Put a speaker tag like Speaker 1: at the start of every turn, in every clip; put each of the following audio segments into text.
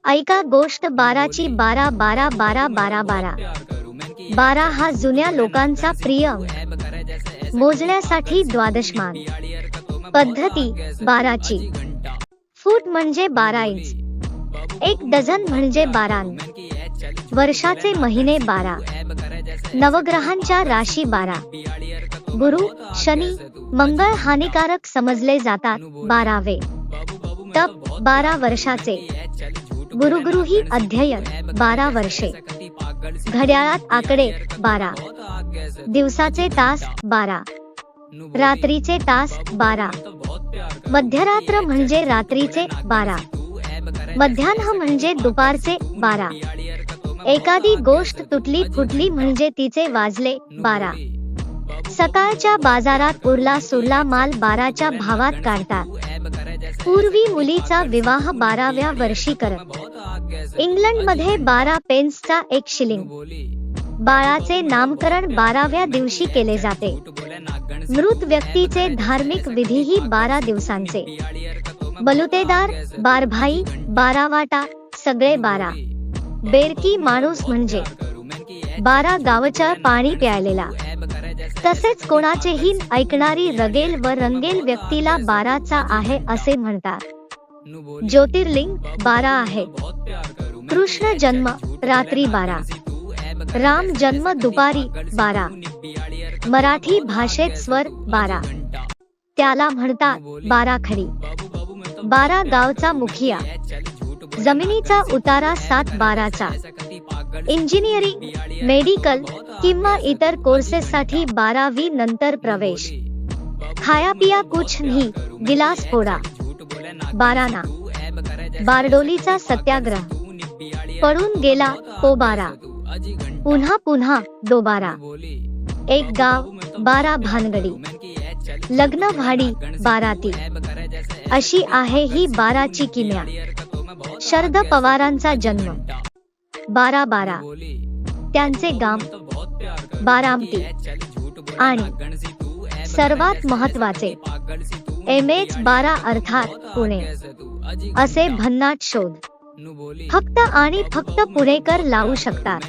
Speaker 1: ऐका गोष्ट 12ची 12 12 12 12 12 12 हा जुन्या लोकांचा प्रिय अंक. मोजण्यासाठी द्वादशमान पद्धती 12ची. फूट म्हणजे 12 इंच. एक डझन म्हणजे 12 अंक. वर्षाचे महिने 12. नवग्रहांच्या राशी 12. गुरु, शनी, मंगळ हानिकारक समजले जातात. 12वे तप 12 वर्षाचे. गुरुगृही अध्ययन 12 वर्षे. घड्याळात आकडे 12. दिवसाचे तास 12. रात्रीचे तास 12. मध्यरात्र म्हणजे रात्रीचे 12. मध्यान्ह म्हणजे दुपारचे 12. एखादी गोष्ट तुटली फुटली म्हणजे तिचे वाजले 12. सकाळच्या बाजारात उरला सुरला माल 12च्या भावात काढतात. पूर्वी मुलीचा विवाह 12व्या वर्षी करत. इंग्लंडमध्ये 12 पेन्सचा 1 शिलिंग. बाळाचे नामकरण 12व्या दिवशी केले जाते. मृत व्यक्तीचे धार्मिक विधीही 12 दिवसांचे. बलुतेदार, बारभाई, 12 वाटा, सगळे 12. बेरकी माणूस म्हणजे 12 गावच्या पाणी प्यायलेला. तसेच कोणाचेही ऐकणारी रगेल व रंगेल व्यक्तीला 12चा आहे असे म्हणतात. ज्योतिर्लिंग 12 आहे. कृष्ण जन्म रात्री 12. राम जन्म दुपारी 12. मराठी भाषेत स्वर 12. त्याला म्हणतात 12 खडी. 12 गावचा मुखिया. जमिनीचा उतारा 7/12चा. इंजिनिअरिंग, मेडिकल किंवा इतर कोर्सेससाठी 12वी नंतर प्रवेश. खाया पिया कुछ नहीं, गिलास फोडा. 12 बारडोलीचा सत्याग्रह. पडून गेला तो 12. पुन्हा पुन्हा दोबारा. एक गाव 12 भानगडी. लग्न भाडी 12ती. अशी आहे ही 12ची किमया. शरद पवारांचा जन्म 12/12. त्यांचे गाव बारामती. आणि सर्वात महत्वाचे MH12 अर्थात पुणे. असे भन्नाट शोध फक्त आणि फक्त पुणेकर लावू शकतात.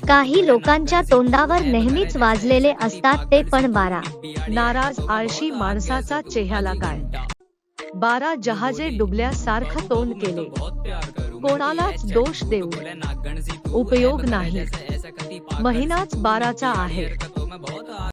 Speaker 1: काही लोकांच्या तोंडावर नेहमीच वाजलेले असतात ते पण 12.
Speaker 2: नाराज आळशी माणसाचा चेहरा काय. 12 जहाजे डुबल्यासारखं तोंड केले. कोणालाच दोष देऊ उपयोग नाही. महिनाच 12चा आहे.